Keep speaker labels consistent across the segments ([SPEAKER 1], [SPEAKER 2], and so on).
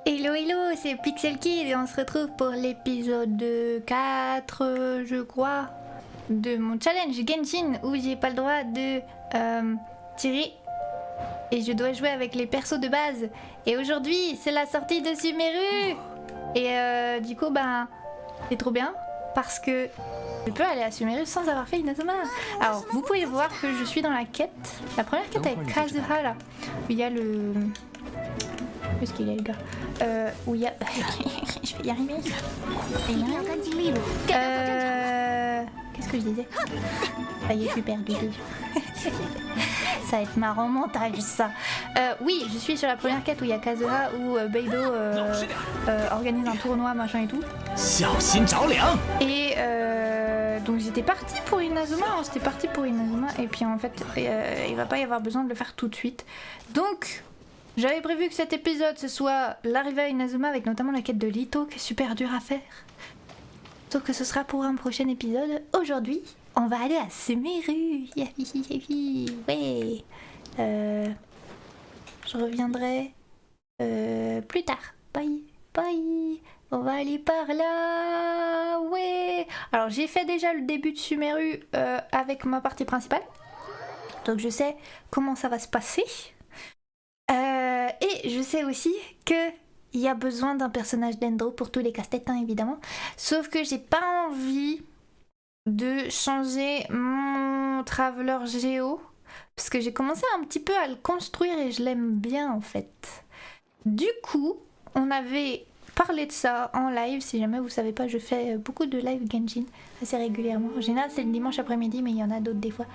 [SPEAKER 1] Hello hello, c'est Pixel Kid et on se retrouve pour l'épisode 4, je crois, de mon challenge Genshin où j'ai pas le droit de tirer et je dois jouer avec les persos de base. Et aujourd'hui, c'est la sortie de Sumeru. Et du coup, ben, c'est trop bien parce que je peux aller à Sumeru sans avoir fait Inazuma. Alors, vous pouvez voir que je suis dans la quête, la première quête avec Kazuha là, où il y a le... Où est-ce qu'il est le gars où il y a... je vais y arriver. Qu'est-ce que je disais? Ça y est, je suis perdue. Ça va être marrant montage ça. Oui, je suis sur la première quête où il y a Kazuha, où Beidou organise un tournoi machin et tout. Et donc j'étais partie pour Inazuma, et puis en fait il va pas y avoir besoin de le faire tout de suite. Donc j'avais prévu que cet épisode ce soit l'arrivée à Inazuma avec notamment la quête de Lito qui est super dure à faire. Sauf que ce sera pour un prochain épisode. Aujourd'hui, on va aller à Sumeru. Ouais. Je reviendrai plus tard. Bye. Bye. On va aller par là. Ouais. Alors j'ai fait déjà le début de Sumeru avec ma partie principale. Donc je sais comment ça va se passer. Et je sais aussi que il y a besoin d'un personnage d'Endro pour tous les casse-têtes, hein, évidemment. Sauf que j'ai pas envie de changer mon Traveler Géo parce que j'ai commencé un petit peu à le construire et je l'aime bien en fait. Du coup, on avait parlé de ça en live. Si jamais vous savez pas, je fais beaucoup de live Genshin assez régulièrement. En général, c'est le dimanche après-midi, mais il y en a d'autres des fois.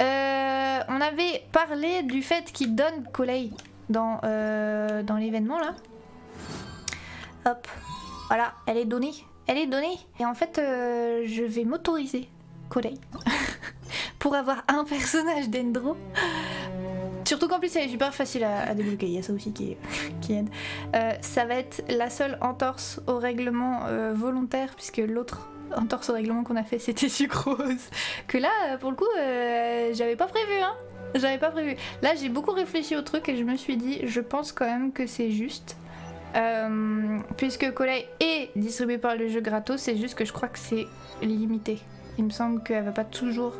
[SPEAKER 1] On avait parlé du fait qu'il donne Collei dans l'événement là. Hop, voilà, elle est donnée. Et en fait, je vais m'autoriser Collei pour avoir un personnage d'Endro. Surtout qu'en plus elle est super facile à débloquer, il y a ça aussi qui aide. Ça va être la seule entorse au règlement volontaire, puisque l'autre entorse au règlement qu'on a fait c'était Sucrose. Que là, pour le coup, j'avais pas prévu, hein. Là, j'ai beaucoup réfléchi au truc et je me suis dit, je pense quand même que c'est juste. Puisque Collei est distribué par le jeu gratos, c'est juste que je crois que c'est limité. Il me semble qu'elle va pas toujours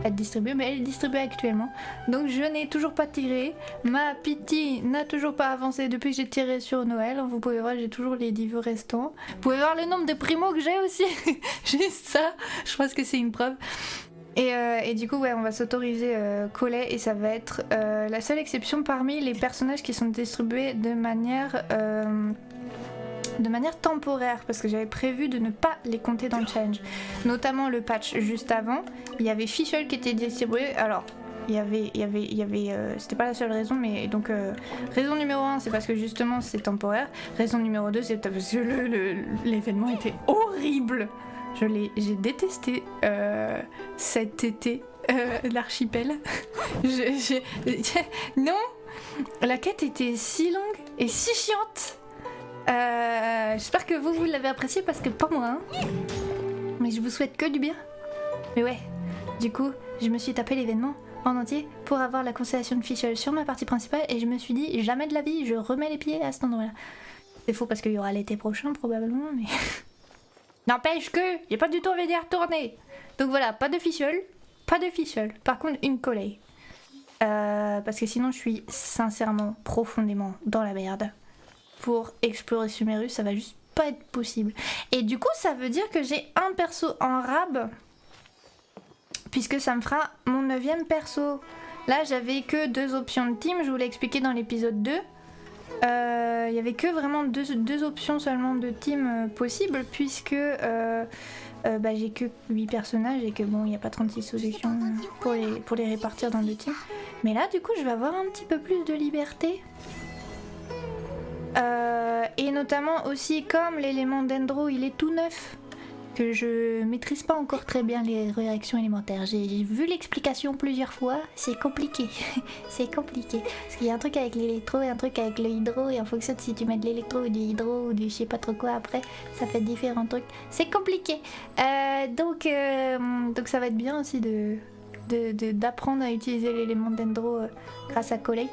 [SPEAKER 1] être distribuée, mais elle est distribuée actuellement. Donc je n'ai toujours pas tiré. Ma pity n'a toujours pas avancé depuis que j'ai tiré sur Noël. Vous pouvez voir, j'ai toujours les 10 vœux restants. Vous pouvez voir le nombre de primos que j'ai aussi. Juste ça, je pense que c'est une preuve. Et du coup, ouais, on va s'autoriser Collei et ça va être la seule exception parmi les personnages qui sont distribués de manière temporaire, parce que j'avais prévu de ne pas les compter dans le challenge. Notamment le patch juste avant, il y avait Fischl qui était distribué. Alors, il y avait c'était pas la seule raison, mais donc raison numéro 1 c'est parce que justement c'est temporaire. Raison numéro 2 c'est parce que l'événement était horrible. J'ai détesté cet été l'archipel. Non, la quête était si longue et si chiante. J'espère que vous l'avez apprécié parce que pas moi, hein. Mais je vous souhaite que du bien. Mais ouais, du coup, je me suis tapé l'événement en entier pour avoir la constellation de Fischl sur ma partie principale et je me suis dit jamais de la vie je remets les pieds à cet endroit-là. C'est faux parce qu'il y aura l'été prochain probablement, mais n'empêche que j'ai pas du tout envie d'y retourner. Donc voilà, pas de Fischl. Par contre, une Collei. Parce que sinon, je suis sincèrement, profondément dans la merde. Pour explorer Sumeru, ça va juste pas être possible. Et du coup, ça veut dire que j'ai un perso en rab. Puisque ça me fera mon 9e perso. Là, j'avais que 2 options de team, je vous l'ai expliqué dans l'épisode 2. Il y avait que vraiment deux options seulement de team possibles, puisque j'ai que 8 personnages et que bon, il n'y a pas 36 solutions pour les répartir dans 2 teams. Mais là, du coup, je vais avoir un petit peu plus de liberté. Et notamment aussi, comme l'élément d'Endro, il est tout neuf, que je maîtrise pas encore très bien les réactions élémentaires. J'ai vu l'explication plusieurs fois, c'est compliqué. C'est compliqué. Parce qu'il y a un truc avec l'électro et un truc avec le hydro, et en fonction de si tu mets de l'électro ou du hydro ou du je sais pas trop quoi après, ça fait différents trucs. C'est compliqué. Donc ça va être bien aussi d'apprendre à utiliser l'élément d'Endro grâce à Collei.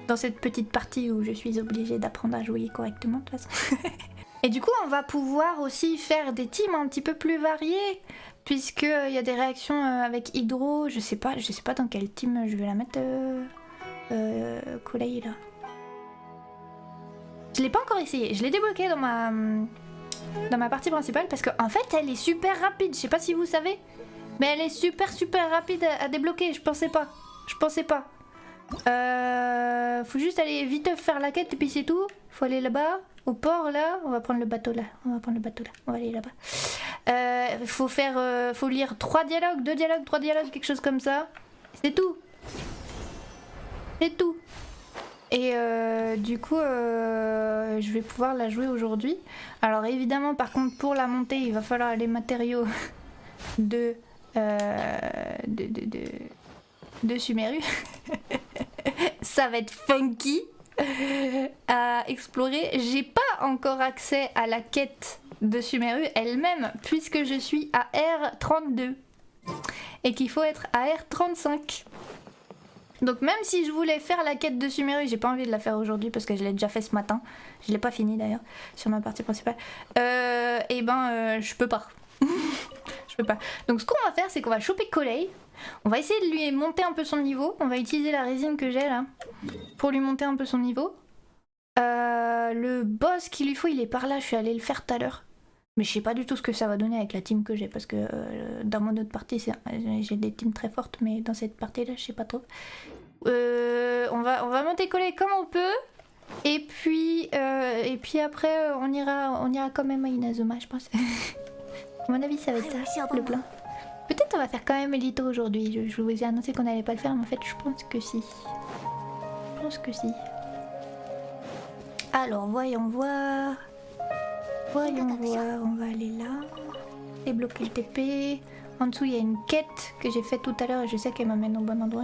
[SPEAKER 1] dans cette petite partie où je suis obligée d'apprendre à jouer correctement de toute façon. Et du coup on va pouvoir aussi faire des teams un petit peu plus variés, puisqu'il y a des réactions avec Hydro, je sais pas dans quel team je vais la mettre, Koulei là. Je l'ai pas encore essayé, je l'ai débloqué dans ma partie principale parce qu'en fait elle est super rapide, je sais pas si vous savez, mais elle est super rapide à débloquer, je pensais pas. Faut juste aller vite faire la quête et puis c'est tout. Faut aller là-bas, au port là, on va prendre le bateau là, on va aller là-bas. Faut lire 3 dialogues, 2 dialogues, 3 dialogues, quelque chose comme ça. C'est tout. Et du coup, je vais pouvoir la jouer aujourd'hui. Alors évidemment, par contre, pour la montée, il va falloir les matériaux de Sumeru. Ça va être funky à explorer. J'ai pas encore accès à la quête de Sumeru elle-même, puisque je suis à R32 et qu'il faut être à R35. Donc même si je voulais faire la quête de Sumeru, j'ai pas envie de la faire aujourd'hui parce que je l'ai déjà fait ce matin. Je l'ai pas fini d'ailleurs sur ma partie principale. Je peux pas. Je peux pas. Donc ce qu'on va faire, c'est qu'on va choper Koulei. On va essayer de lui monter un peu son niveau. On va utiliser la résine que j'ai là pour lui monter un peu son niveau. Le boss qu'il lui faut, il est par là. Je suis allée le faire tout à l'heure. Mais je sais pas du tout ce que ça va donner avec la team que j'ai, parce que dans mon autre partie, j'ai des teams très fortes, mais dans cette partie-là, je sais pas trop. On va monter Koulei comme on peut, et puis après, on ira quand même à Inazuma, je pense. À mon avis, ça va être ça, le plan. Peut-être on va faire quand même Elito aujourd'hui. Je vous ai annoncé qu'on allait pas le faire, mais en fait, je pense que si. Alors, voyons voir. On va aller là. Débloquer le TP. En dessous, il y a une quête que j'ai faite tout à l'heure et je sais qu'elle m'amène au bon endroit.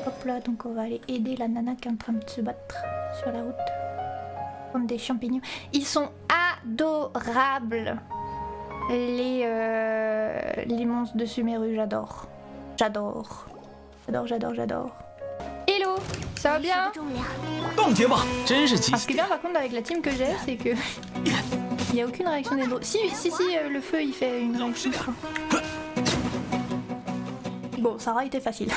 [SPEAKER 1] Hop là, donc on va aller aider la nana qui est en train de se battre sur la route. Prendre des champignons. Ils sont adorables. Les monstres de Sumeru, j'adore. Hello, ça va bien? Alors ce qui est bien par contre avec la team que j'ai, c'est que il n'y a aucune réaction des drôles. Si, le feu il fait une réaction. Bon, ça aura été facile.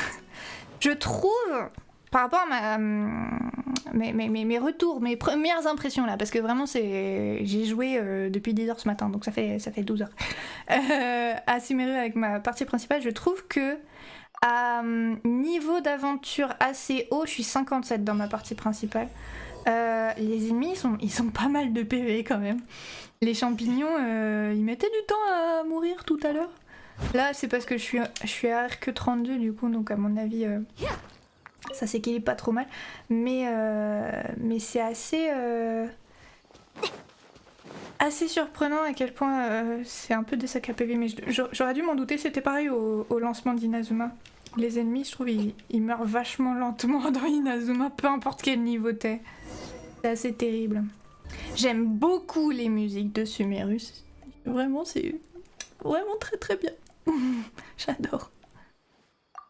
[SPEAKER 1] Je trouve, par rapport à mes retours, mes premières impressions là, parce que vraiment j'ai joué depuis 10h ce matin, donc ça fait 12h. À Sumeru avec ma partie principale, je trouve que à niveau d'aventure assez haut, je suis 57 dans ma partie principale. Les ennemis, ils sont pas mal de PV quand même. Les champignons, ils mettaient du temps à mourir tout à l'heure. Là, c'est parce que je suis à RQ 32 du coup, donc à mon avis, ça s'équilibre pas trop mal. Mais c'est assez surprenant à quel point c'est un peu des sacs à PV. Mais j'aurais dû m'en douter, c'était pareil au lancement d'Inazuma. Les ennemis, je trouve, ils meurent vachement lentement dans Inazuma, peu importe quel niveau t'es. C'est assez terrible. J'aime beaucoup les musiques de Sumeru. Vraiment, c'est vraiment très bien. J'adore.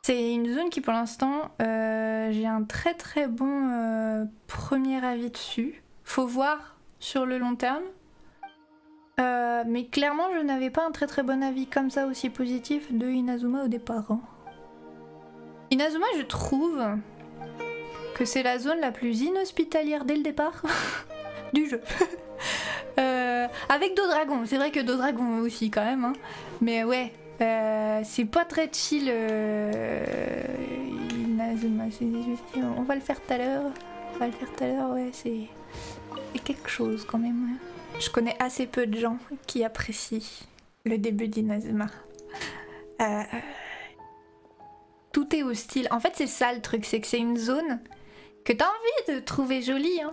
[SPEAKER 1] C'est une zone qui, pour l'instant, j'ai un très bon premier avis dessus. Faut voir sur le long terme. Mais clairement, je n'avais pas un très bon avis comme ça aussi positif de Inazuma au départ. Hein. Inazuma, je trouve que c'est la zone la plus inhospitalière dès le départ du jeu. Avec Dodragon, c'est vrai que Dodragon aussi quand même, hein. Mais ouais, c'est pas très chill. Inazuma, on va le faire tout à l'heure. Ouais, c'est quelque chose quand même. Ouais. Je connais assez peu de gens qui apprécient le début d'Inazuma. Tout est hostile. En fait, c'est ça le truc, c'est que c'est une zone que t'as envie de trouver jolie, hein.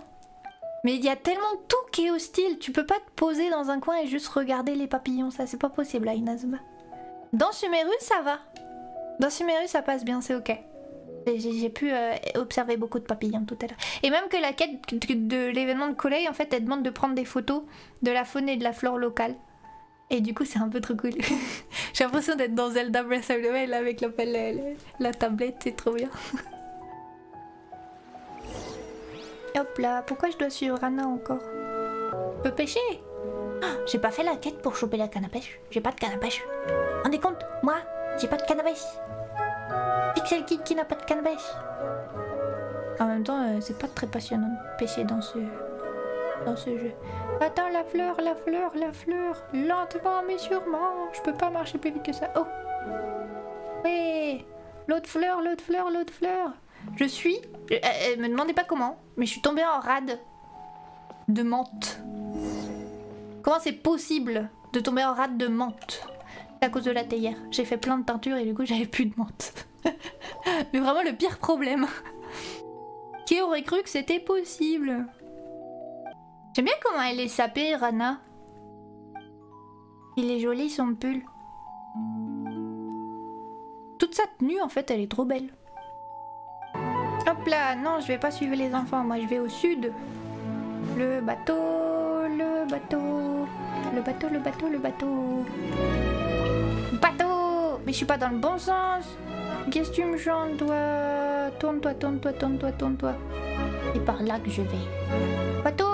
[SPEAKER 1] Mais il y a tellement tout qui est hostile, tu peux pas te poser dans un coin et juste regarder les papillons, ça c'est pas possible à Inazuma. Dans Sumeru, ça va. Dans Sumeru, ça passe bien, c'est ok. J'ai pu observer beaucoup de papillons tout à l'heure. Et même que la quête de l'événement de Koulei, en fait, elle demande de prendre des photos de la faune et de la flore locale. Et du coup, c'est un peu trop cool. J'ai l'impression d'être dans Zelda Breath of the Wild avec la tablette, c'est trop bien. Hop là, pourquoi je dois suivre Anna encore? Je peux pêcher? J'ai pas fait la quête pour choper la canne à pêche. J'ai pas de canne à pêche. Rendez compte, moi, j'ai pas de canne à pêche. Pixel Kid qui n'a pas de canne à pêche. En même temps, c'est pas très passionnant de pêcher dans ce jeu. Attends, la fleur. Lentement mais sûrement. Je peux pas marcher plus vite que ça. Oh. Ouais. L'autre fleur. Je suis... me demandez pas comment, mais je suis tombée en rade de menthe. Comment c'est possible de tomber en rade de menthe? C'est à cause de la théière. J'ai fait plein de teintures et du coup j'avais plus de menthe. Mais vraiment le pire problème. Qui aurait cru que c'était possible? J'aime bien comment elle est sapée, Rana. Il est joli son pull. Toute sa tenue en fait, elle est trop belle. Hop là, non, je vais pas suivre les enfants, moi je vais au sud. Le bateau. Mais je suis pas dans le bon sens. Qu'est-ce que tu me chantes, toi? Tourne-toi. C'est par là que je vais. Bateau.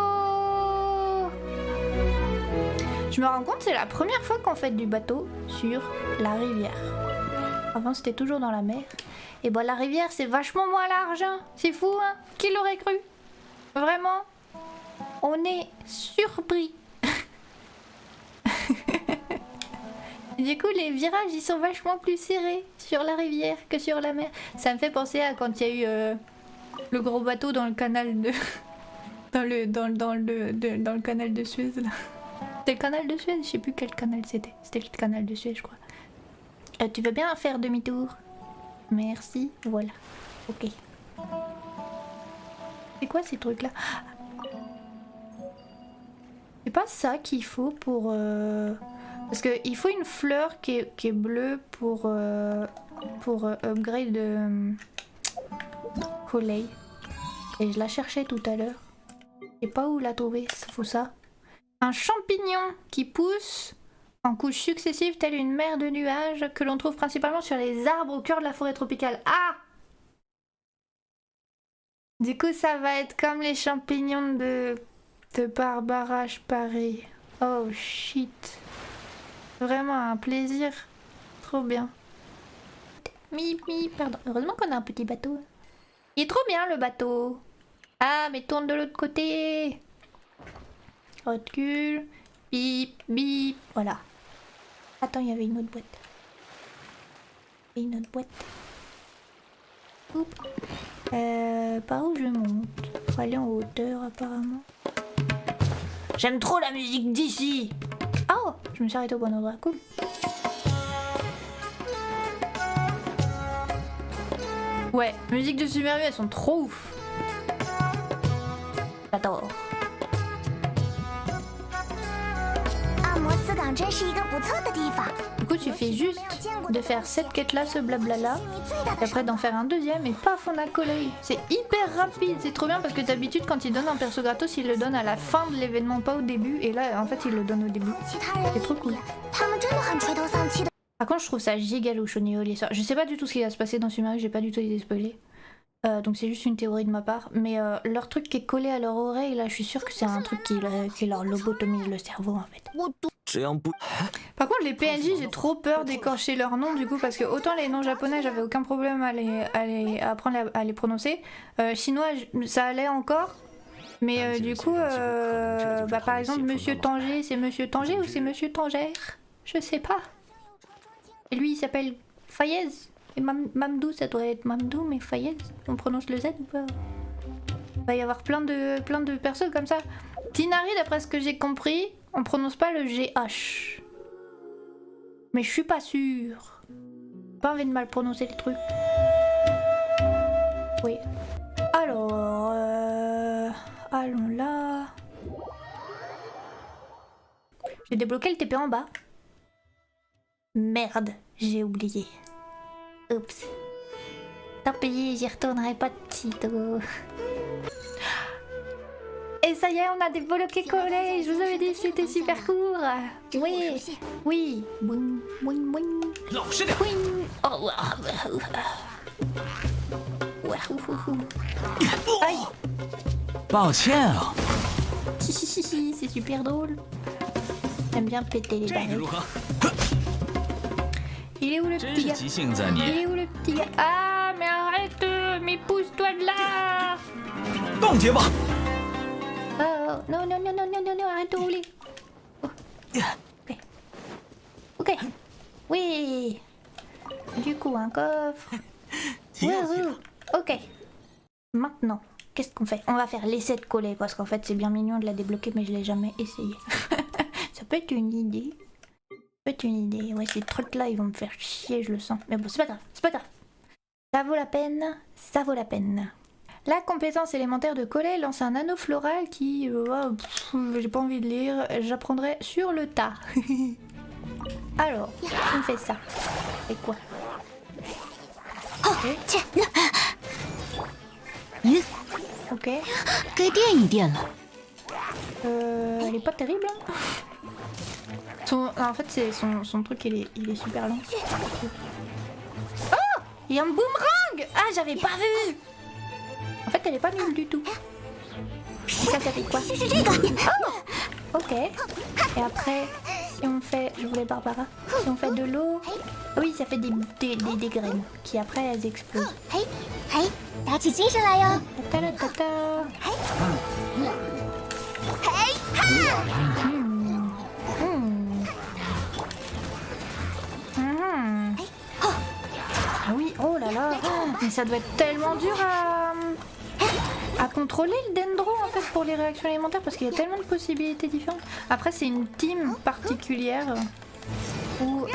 [SPEAKER 1] Je me rends compte, c'est la première fois qu'on fait du bateau sur la rivière. Avant, c'était toujours dans la mer. Et bon, la rivière, c'est vachement moins large, hein. C'est fou, hein. Qui l'aurait cru? Vraiment, on est surpris. Du coup, les virages, ils sont vachement plus serrés sur la rivière que sur la mer. Ça me fait penser à quand il y a eu le gros bateau dans le canal de... dans le canal de Suez, là. C'était le canal de Suez? Je sais plus quel canal c'était. C'était le canal de Suez, je crois. Tu veux bien faire demi-tour? Merci, voilà. Ok. C'est quoi ces trucs-là? C'est pas ça qu'il faut pour... Parce qu'il faut une fleur qui est bleue pour upgrade Collei. Et je la cherchais tout à l'heure. Je sais pas où la trouver, faut ça. Un champignon qui pousse en couches successives telle une mer de nuages que l'on trouve principalement sur les arbres au cœur de la forêt tropicale. Ah! Du coup ça va être comme les champignons de Barbara Paris. Oh shit. Vraiment un plaisir. Trop bien. Pardon. Heureusement qu'on a un petit bateau. Il est trop bien le bateau. Ah mais tourne de l'autre côté. Recule. Bip. Voilà. Attends, il y avait une autre boîte. Oups. Par où je monte? Faut aller en hauteur apparemment. J'aime trop la musique d'ici. Oh, je me suis arrêtée au bon endroit. Cool. Ouais, musique de Super Mario, elles sont trop ouf. J'adore. Du coup, tu fais juste de faire cette quête-là, ce blabla-là, et après d'en faire un deuxième, et paf, on a Collei. C'est hyper rapide, c'est trop bien parce que d'habitude, quand il donne un perso gratos, il le donne à la fin de l'événement, pas au début, et là, en fait, il le donne au début. C'est trop cool. Par contre, je trouve ça giga louche au niveau de l'histoire. Je sais pas du tout ce qui va se passer dans Sumaru, j'ai pas du tout été spoilé. Donc c'est juste une théorie de ma part, mais leur truc qui est collé à leur oreille, là je suis sûre que c'est un truc qui leur lobotomise le cerveau en fait. Par contre les PNJ, j'ai trop peur d'écorcher leurs noms du coup, parce que autant les noms japonais j'avais aucun problème à apprendre à les prononcer, chinois ça allait encore, mais du coup par exemple Monsieur Tanger, c'est Monsieur Tanger ou c'est Monsieur Tangère? Je sais pas. Et lui il s'appelle Fayez. Et Mamdou, ça doit être Mamdou, mais Fayez, on prononce le Z ou pas? Il va y avoir plein de persos comme ça. Tinari, d'après ce que j'ai compris, on prononce pas le GH. Mais je suis pas sûre. Pas envie de mal prononcer les trucs. Oui. Alors, allons là. J'ai débloqué le TP en bas. Merde, j'ai oublié. Oups. Tant pis, j'y retournerai pas de sitôt. Et ça y est, on a débloqué Collei. Je vous avais dit c'était super court. Oui. Boing. Oh. Aïe.
[SPEAKER 2] 抱歉啊。
[SPEAKER 1] C'est super drôle. J'aime bien péter les
[SPEAKER 2] 这个
[SPEAKER 1] barrettes.
[SPEAKER 2] 如何？
[SPEAKER 1] Il est où le
[SPEAKER 2] 真
[SPEAKER 1] petit
[SPEAKER 2] 是
[SPEAKER 1] gars?
[SPEAKER 2] 急性子啊
[SPEAKER 1] Il
[SPEAKER 2] 你！
[SPEAKER 1] est où le petit gars? Ah, mais arrête! Mais pousse-toi de là!
[SPEAKER 2] 冻结吧。
[SPEAKER 1] Oh, non, non, non, non, non, non, non, arrête de rouler. Oh. Ok. Ok. Oui. Du coup, un coffre.
[SPEAKER 2] 挺有趣的。
[SPEAKER 1] Wouhou. Ok. Maintenant, qu'est-ce qu'on fait? On va faire l'essai de coller parce qu'en fait, c'est bien mignon de la débloquer, mais je l'ai jamais essayé. Ça peut être une idée. Ça peut être une idée. Ouais, ces trucs-là, ils vont me faire chier, je le sens. Mais bon, c'est pas grave, c'est pas grave. Ça vaut la peine, ça vaut la peine. La compétence élémentaire de coller lance un anneau floral qui... j'ai pas envie de lire, j'apprendrai sur le tas. Alors, on fait ça. C'est quoi? Ok.
[SPEAKER 3] 嗯，
[SPEAKER 1] Ok.
[SPEAKER 3] 该垫一垫了。
[SPEAKER 1] Elle est pas terrible. Hein. En fait, c'est son truc, il est super lent. Oh, il y a un boomerang. Ah, j'avais pas vu. En fait, elle est pas nulle du tout. Ça fait quoi? Oh, ok. Et après, si on fait... Je voulais Barbara. Si on fait de l'eau... Oui, ça fait des graines qui après elles explosent.
[SPEAKER 3] 嘿，嘿，打起精神来哟！
[SPEAKER 1] Ta ta ta ta. Ah oui, oh là là, mais ça doit être tellement dur à contrôler le dendro en fait pour les réactions alimentaires parce qu'il y a tellement de possibilités différentes. Après c'est une team particulière où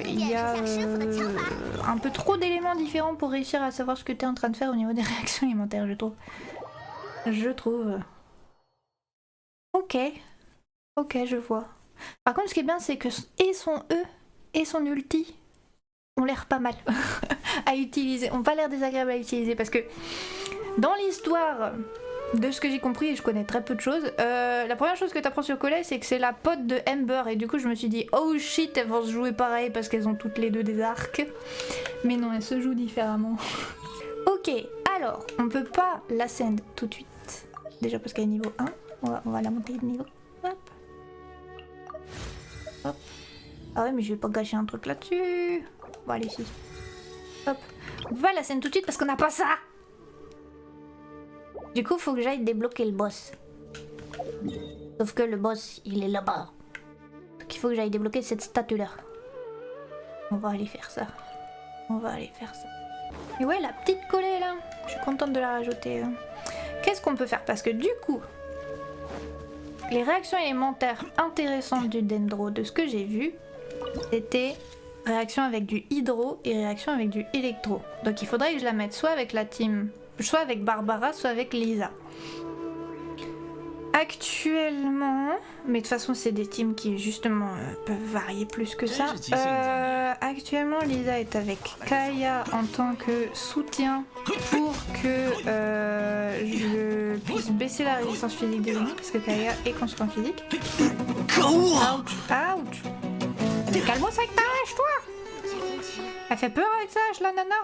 [SPEAKER 1] il y a un peu trop d'éléments différents pour réussir à savoir ce que tu es en train de faire au niveau des réactions alimentaires, je trouve. Je trouve. Ok. Ok, je vois. Par contre, ce qui est bien, c'est que et son E et son ulti ont l'air pas mal à utiliser. Ont pas l'air désagréables à utiliser parce que dans l'histoire de ce que j'ai compris, et je connais très peu de choses, la première chose que tu apprends sur Colette, c'est que c'est la pote de Ember. Et du coup, je me suis dit, oh shit, elles vont se jouer pareil parce qu'elles ont toutes les deux des arcs. Mais non, elles se jouent différemment. Ok, alors, on peut pas la send tout de suite. Déjà parce qu'elle est niveau 1. On va la monter de niveau. Hop. Hop. Ah ouais, mais je vais pas gâcher un truc là-dessus. Bon, allez, si. Hop. On va la scène tout de suite parce qu'on n'a pas ça. Du coup, faut que j'aille débloquer le boss. Sauf que le boss, il est là-bas. Donc il faut que j'aille débloquer cette statue-là. On va aller faire ça. On va aller faire ça. Et ouais, la petite collée là. Je suis contente de la rajouter. Qu'est-ce qu'on peut faire? Parce que du coup... Les réactions élémentaires intéressantes du dendro, de ce que j'ai vu, c'était réaction avec du hydro et réaction avec du électro. Donc il faudrait que je la mette soit avec la team, soit avec Barbara, soit avec Lisa. Actuellement, mais de toute façon c'est des teams qui justement peuvent varier plus que ça. Actuellement Lisa est avec Kaya en tant que soutien pour que je puisse baisser la résistance physique des ennemis parce que Kaya est construit en physique. Ouch, ouch. Calme-toi avec ta hache toi. Elle fait peur avec sa hache la nana.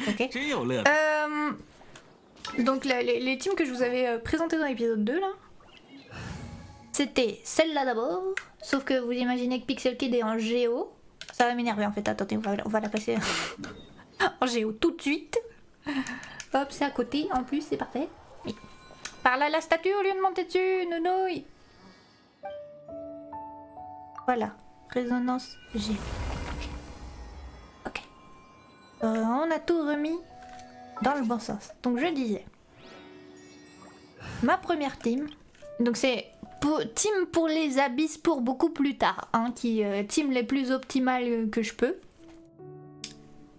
[SPEAKER 1] Ok. Donc les teams que je vous avais présentées dans l'épisode 2 là, c'était celle-là d'abord, sauf que vous imaginez que Pixel Kid est en géo, ça va m'énerver en fait, attendez, on va la passer en géo tout de suite. Hop, c'est à côté en plus, c'est parfait. Oui. Par là la statue au lieu de monter dessus, nounouille. Voilà, résonance G. Ok. On a tout remis dans le bon sens. Donc je disais, ma première team, donc c'est team pour les abysses pour beaucoup plus tard, hein, qui team les plus optimales que je peux.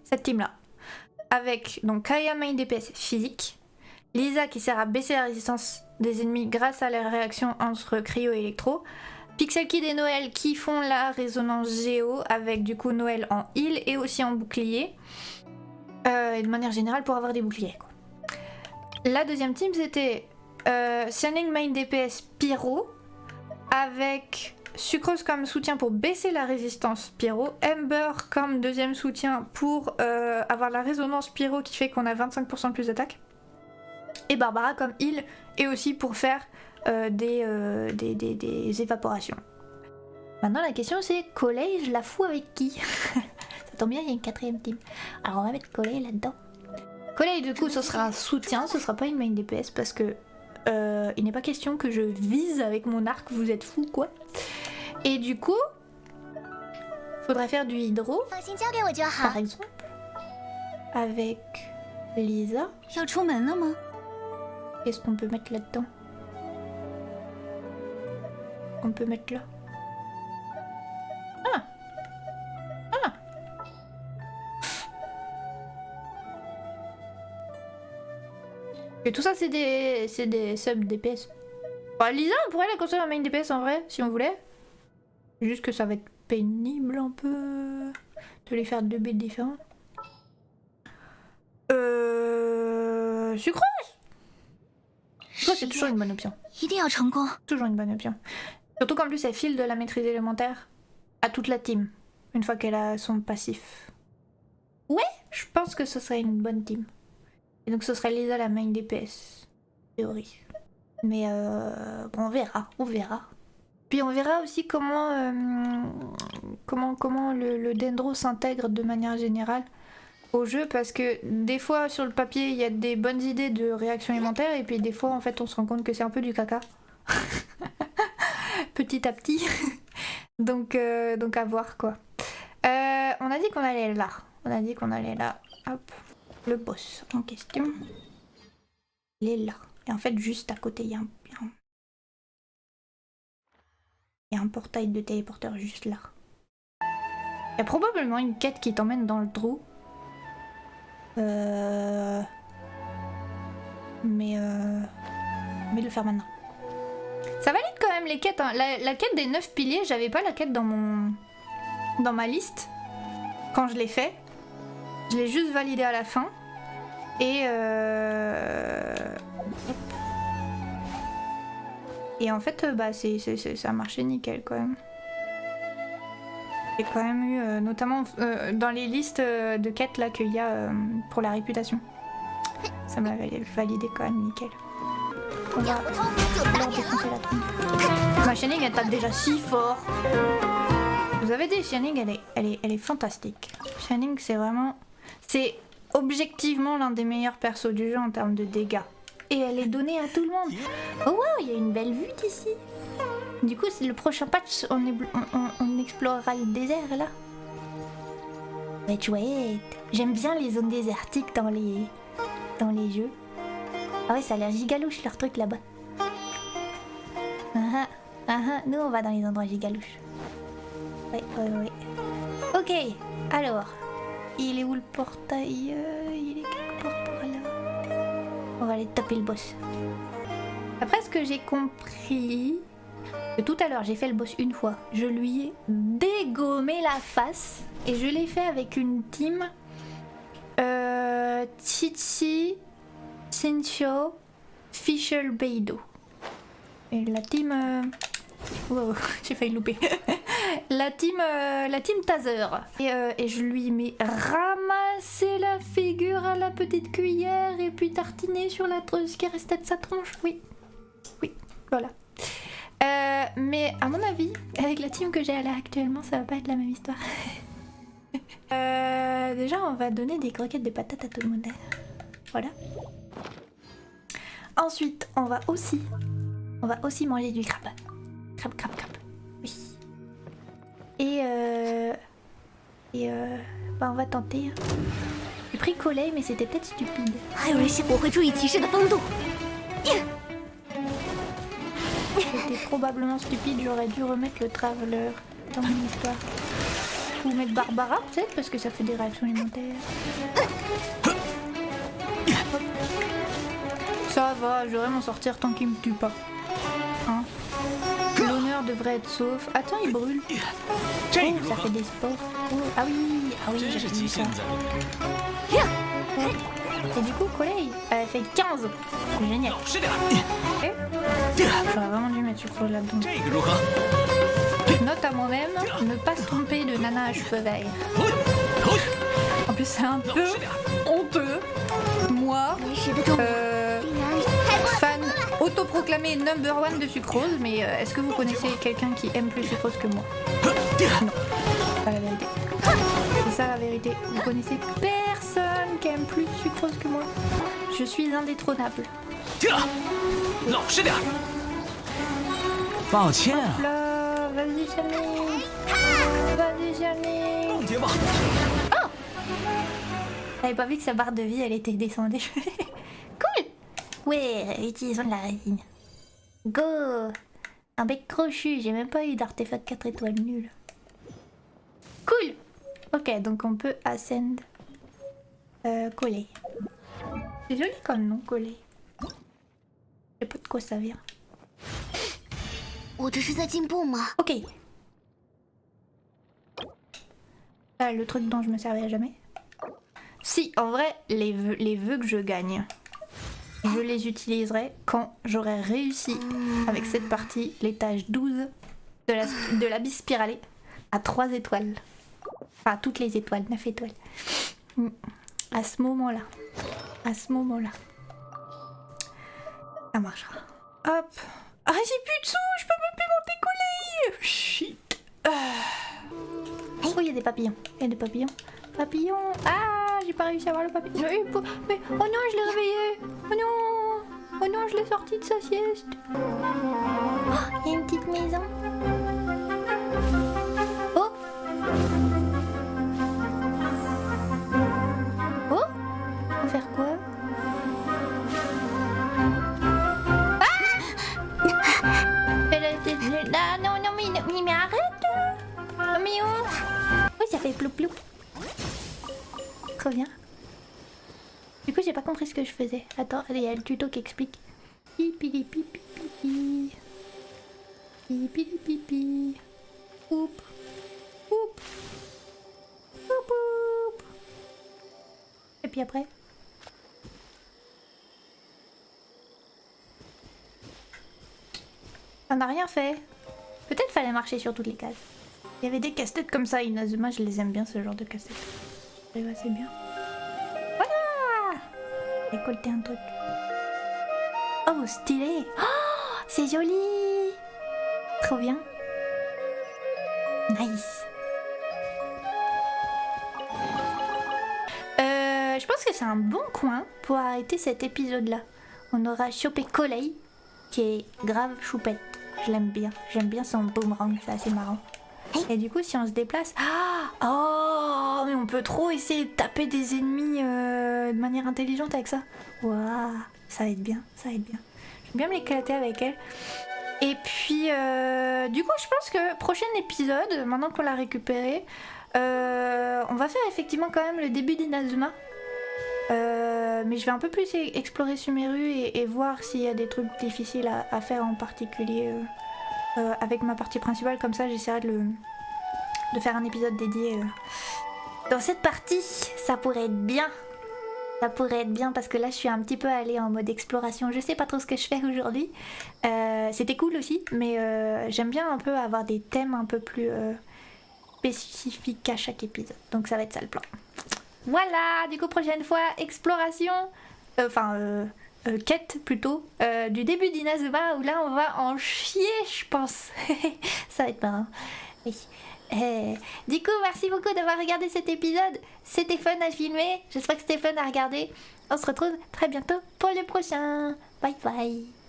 [SPEAKER 1] Cette team là, avec donc Kaya main DPS physique, Lisa qui sert à baisser la résistance des ennemis grâce à la réaction entre cryo et électro, Pixel Kid et Noël qui font la résonance géo avec du coup Noël en heal et aussi en bouclier. Et de manière générale pour avoir des boucliers quoi. La deuxième team c'était Xianing main DPS Pyro avec Sucrose comme soutien pour baisser la résistance Pyro, Ember comme deuxième soutien pour avoir la résonance Pyro qui fait qu'on a 25% de plus d'attaque. Et Barbara comme heal, et aussi pour faire des évaporations. Maintenant la question c'est, Collei, je la fous avec qui? Ça tombe bien, il y a une 4ème team. Alors on va mettre Collei là-dedans. Collei du coup ce sera un soutien, ce sera pas une main DPS parce que il n'est pas question que je vise avec mon arc, vous êtes fous quoi. Et du coup, faudrait faire du hydro, par exemple, avec Lisa. Qu'est-ce qu'on peut mettre là-dedans? On peut mettre là. Ah! Ah! Et tout ça c'est des sub DPS. Bah, Lisa on pourrait la construire en main DPS en vrai, si on voulait. Juste que ça va être pénible un peu de les faire 2 builds différents. Sucrose! Sucrose c'est toujours une bonne option. Toujours une bonne option. Surtout qu'en plus elle file de la maîtrise élémentaire à toute la team. Une fois qu'elle a son passif. Ouais, je pense que ce serait une bonne team. Et donc ce serait Lisa la main DPS. Théorie. Mais bon, on verra. Puis on verra aussi comment le Dendro s'intègre de manière générale au jeu, parce que des fois sur le papier il y a des bonnes idées de réaction alimentaire et puis des fois en fait on se rend compte que c'est un peu du caca. Petit à petit. donc à voir quoi. On a dit qu'on allait là. Hop. Le boss en question. Il est là. Et en fait juste à côté il y a un portail de téléporteur juste là. Il y a probablement une quête qui t'emmène dans le trou. Mais le faire maintenant. Ça valide quand même les quêtes. Hein. La quête des 9 piliers, j'avais pas la quête dans ma liste quand je l'ai fait. Je l'ai juste validé à la fin. Et en fait, bah ça a marché nickel quand même. J'ai quand même eu, notamment dans les listes de quêtes là qu'il y a pour la réputation. Ça m'a validé quand même nickel. On va leur défoncer la tronche. Ma Shining elle tape déjà si fort. Vous avez dit, Shining elle est fantastique. Shining c'est vraiment... C'est objectivement l'un des meilleurs persos du jeu en termes de dégâts. Et elle est donnée à tout le monde. Oh wow, il y a une belle vue d'ici. Du coup, c'est le prochain patch, on explorera le désert là. Ça va être chouette. J'aime bien les zones désertiques dans les jeux. Ah ouais, ça a l'air gigalouche leur truc là-bas. Nous on va dans les endroits gigalouches. Ouais. Ok, alors. Il est où le portail? Il est quelque part par là. On va aller taper le boss. Après ce que j'ai compris... Tout à l'heure j'ai fait le boss une fois, je lui ai dégommé la face et je l'ai fait avec une team Chichi, Shincho, Fischl, Beidou. Et la team... Wow, j'ai failli louper. la team Taser. Et je lui mets ramasser la figure à la petite cuillère et puis tartiner sur ce qui restait de sa tronche. Oui, voilà. Mais à mon avis, avec la team que j'ai là actuellement, ça va pas être la même histoire. Déjà, on va donner des croquettes de patates à tout le monde. Voilà. Ensuite, on va aussi manger du crabe. Crabe. Oui. Bah on va tenter. J'ai pris Collei, mais c'était peut-être stupide. C'était probablement stupide, j'aurais dû remettre le Traveler dans mon histoire. Ou mettre Barbara peut-être, parce que ça fait des réactions alimentaires. Ça va, je devrais m'en sortir tant qu'il me tue pas. Hein? L'honneur devrait être sauf. Attends, il brûle. Oh, ça fait des sports. Oh, ah oui, j'ai vu ça. Et du coup, Collei, elle a fait 15. Génial. Okay. J'aurais vraiment dû mettre sucrose là-dedans. Note à moi-même, ne pas se tromper de nana à cheveux verts. En plus, c'est un peu honteux. Moi, autoproclamé number one de sucrose, mais est-ce que vous connaissez quelqu'un qui aime plus sucrose que moi? Non, c'est pas la vérité. C'est ça la vérité. Vous connaissez personne qui aime plus sucrose que moi. Je suis indétrônable.
[SPEAKER 2] 老实点。抱歉啊，
[SPEAKER 1] Là, vas-y Charlie. Vas-y Charlie.
[SPEAKER 2] 冻结吧。
[SPEAKER 1] J'avais pas vu que sa barre de vie elle était descendue. Cool. Ouais, utilisons de la résine. Go. Un bec crochu, j'ai même pas eu d'artefact 4 étoiles nul. Cool. Ok, donc on peut ascend. Coller. C'est joli comme nom, coller. Je sais pas de quoi ça vient.
[SPEAKER 3] 我这是在进步吗？
[SPEAKER 1] Ok. Le truc dont je me servais à jamais. Si, en vrai, les vœux que je gagne, je les utiliserai quand j'aurai réussi avec cette partie l'étage 12 de la bise spiralée à 3 étoiles. Enfin, toutes les étoiles, 9 étoiles. À ce moment-là. À ce moment-là. Ça marchera. Hop. Ah, j'ai plus de sous, je peux même plus monter coller. Shit. Oh, il y a des papillons. Il y a des papillons. Papillons. Ah, j'ai pas réussi à voir le papillon. Mais oh non, je l'ai réveillé. Oh non. Oh non, je l'ai sorti de sa sieste. Oh, il y a une petite maison. Oh. Oh. On va faire quoi? Ah non, non, mais arrête. Oh, mais oh. Oui, ça fait plou plou. Trop bien. Du coup, j'ai pas compris ce que je faisais. Attends, il y a le tuto qui explique. Pipi pipi pipi. Pipi pipi. Oup. Oup. Oup oup. Et puis après. Ça n'a rien fait. Peut-être fallait marcher sur toutes les cases. Il y avait des casse-têtes comme ça, Inazuma, je les aime bien ce genre de casse-têtes. J'arrive assez bien. Voilà. Récolter un truc. Oh, stylé. Oh, c'est joli. Trop bien. Nice. Je pense que c'est un bon coin pour arrêter cet épisode-là. On aura chopé Collei, qui est grave choupette. Je l'aime bien. J'aime bien son boomerang, c'est assez marrant. Et du coup, si on se déplace... Ah, oh, mais on peut trop essayer de taper des ennemis de manière intelligente avec ça. Waouh, ça va être bien, ça va être bien. J'aime bien m'éclater avec elle. Et puis, du coup, je pense que prochain épisode, maintenant qu'on l'a récupéré, on va faire effectivement quand même le début d'Inazuma. Mais je vais un peu plus explorer Sumeru et voir s'il y a des trucs difficiles à faire en particulier avec ma partie principale. Comme ça, j'essaierai de faire un épisode dédié dans cette partie. Ça pourrait être bien. Ça pourrait être bien parce que là, je suis un petit peu allée en mode exploration. Je sais pas trop ce que je fais aujourd'hui. C'était cool aussi, mais j'aime bien un peu avoir des thèmes un peu plus spécifiques à chaque épisode. Donc ça va être ça le plan. Voilà, du coup prochaine fois, exploration, quête plutôt, du début d'Inazuma où là on va en chier je pense. Ça va être marrant. Oui. Du coup merci beaucoup d'avoir regardé cet épisode, c'était fun à filmer, j'espère que c'était fun à regarder. On se retrouve très bientôt pour le prochain. Bye bye.